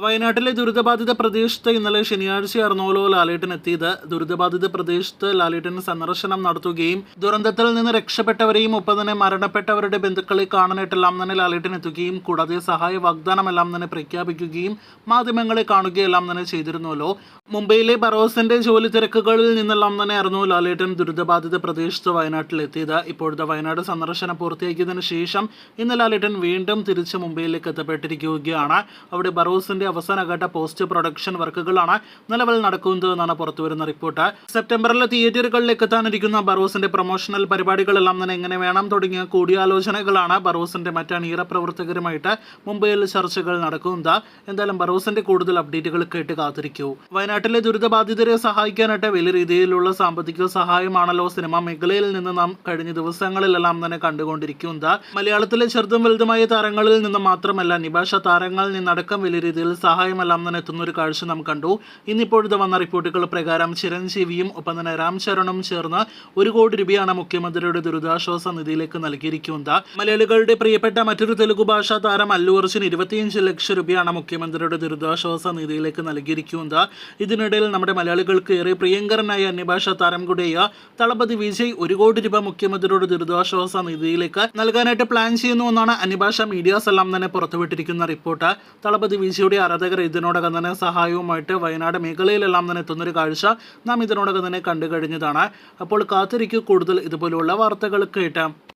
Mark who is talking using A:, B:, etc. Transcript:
A: വയനാട്ടിലെ ദുരിതബാധിത പ്രദേശത്ത് ഇന്നലെ ശനിയാഴ്ചയായിരുന്നല്ലോ ലാലേട്ടൻ എത്തിയത്. ദുരിതബാധിത പ്രദേശത്ത് ലാലേട്ടൻ സന്ദർശനം നടത്തുകയും ദുരന്തത്തിൽ നിന്ന് രക്ഷപ്പെട്ടവരെയും ഒപ്പം തന്നെ മരണപ്പെട്ടവരുടെ ബന്ധുക്കളെ കാണാനായിട്ടെല്ലാം തന്നെ ലാലേട്ടൻ എത്തുകയും കൂടാതെ സഹായ വാഗ്ദാനമെല്ലാം തന്നെ പ്രഖ്യാപിക്കുകയും മാധ്യമങ്ങളെ കാണുകയെല്ലാം തന്നെ ചെയ്തിരുന്നല്ലോ. മുംബൈയിലെ ബറോസിന്റെ ജോലി തിരക്കുകളിൽ നിന്നെല്ലാം തന്നെ ആയിരുന്നു ലാലേട്ടൻ ദുരിതബാധിത പ്രദേശത്ത് വയനാട്ടിലെത്തിയത്. ഇപ്പോഴത്തെ വയനാട് സന്ദർശനം പൂർത്തിയാക്കിയതിനു ശേഷം ഇന്ന് ലാലേട്ടൻ വീണ്ടും തിരിച്ച് മുംബൈയിലേക്ക് എത്തപ്പെട്ടിരിക്കുകയാണ്. അവിടെ ബറോസിന്റെ അവസാനഘട്ട പോസ്റ്റ് പ്രൊഡക്ഷൻ വർക്കുകളാണ് നിലവിൽ നടക്കുന്നത് എന്നാണ് പുറത്തുവരുന്ന റിപ്പോർട്ട്. സെപ്റ്റംബറിൽ തിയേറ്ററുകളിലേക്ക് എത്താനിരിക്കുന്ന ബറോസിന്റെ പ്രൊമോഷണൽ പരിപാടികളെല്ലാം തന്നെ എങ്ങനെ വേണം തുടങ്ങിയ കൂടിയാലോചനകളാണ് ബറോസിന്റെ മറ്റ് അണിയറ പ്രവർത്തകരുമായിട്ട് മുംബൈയിൽ ചർച്ചകൾ നടക്കുന്നത്. എന്തായാലും ബറോസിന്റെ കൂടുതൽ അപ്ഡേറ്റുകൾ കേട്ട് കാത്തിരിക്കൂ. വയനാട്ടിലെ ദുരിതബാധിതരെ സഹായിക്കാനായിട്ട് വലിയ രീതിയിലുള്ള സാമ്പത്തിക സഹായമാണല്ലോ സിനിമാ മേഖലയിൽ നിന്ന് നാം കഴിഞ്ഞ ദിവസങ്ങളിലെല്ലാം തന്നെ കണ്ടുകൊണ്ടിരിക്കുന്നത്. മലയാളത്തിലെ ചെറുതും വലുതുമായ താരങ്ങളിൽ നിന്ന് മാത്രമല്ല നിഭാഷ താരങ്ങളിൽ നിന്നടക്കം വലിയ രീതിയിൽ സഹായമെല്ലാം തന്നെ എത്തുന്ന ഒരു കാഴ്ച നാം കണ്ടു. ഇന്നിപ്പോഴത്തെ വന്ന റിപ്പോർട്ടുകൾ പ്രകാരം ചിരഞ്ജീവിയും ഒപ്പം തന്നെ രാം ചരണും ചേർന്ന് 1 കോടി രൂപയാണ് മുഖ്യമന്ത്രിയുടെ ദുരിതാശ്വാസ നിധിയിലേക്ക് നൽകിയിരിക്കുന്നത്. മലയാളികളുടെ പ്രിയപ്പെട്ട മറ്റൊരു തെലുഗു ഭാഷാ താരം അല്ലു അർജുൻ 25 ലക്ഷം രൂപയാണ് മുഖ്യമന്ത്രിയുടെ ദുരിതാശ്വാസ നിധിയിലേക്ക് നൽകിയിരിക്കുന്നത്. ഇതിനിടയിൽ നമ്മുടെ മലയാളികൾക്ക് ഏറെ പ്രിയങ്കരനായ അന്യഭാഷാ താരം കൂടിയ തളപതി വിജയ് 1 കോടി രൂപ മുഖ്യമന്ത്രിയുടെ ദുരിതാശ്വാസ നിധിയിലേക്ക് നൽകാനായിട്ട് പ്ലാൻ ചെയ്യുന്നു എന്നാണ് അന്യഭാഷാ മീഡിയാസ് എല്ലാം തന്നെ പുറത്തുവിട്ടിരിക്കുന്ന റിപ്പോർട്ട്. തളപതി വിജയുടെ ആരാധകർ ഇതിനോടകം തന്നെ സഹായവുമായിട്ട് വയനാട് മേഖലയിലെല്ലാം തന്നെ എത്തുന്നൊരു കാഴ്ച നാം ഇതിനോടകം തന്നെ കണ്ടു കഴിഞ്ഞതാണ്. അപ്പോൾ കാത്തിരിക്കൂ കൂടുതൽ ഇതുപോലുള്ള വാർത്തകൾ കേട്ടാം.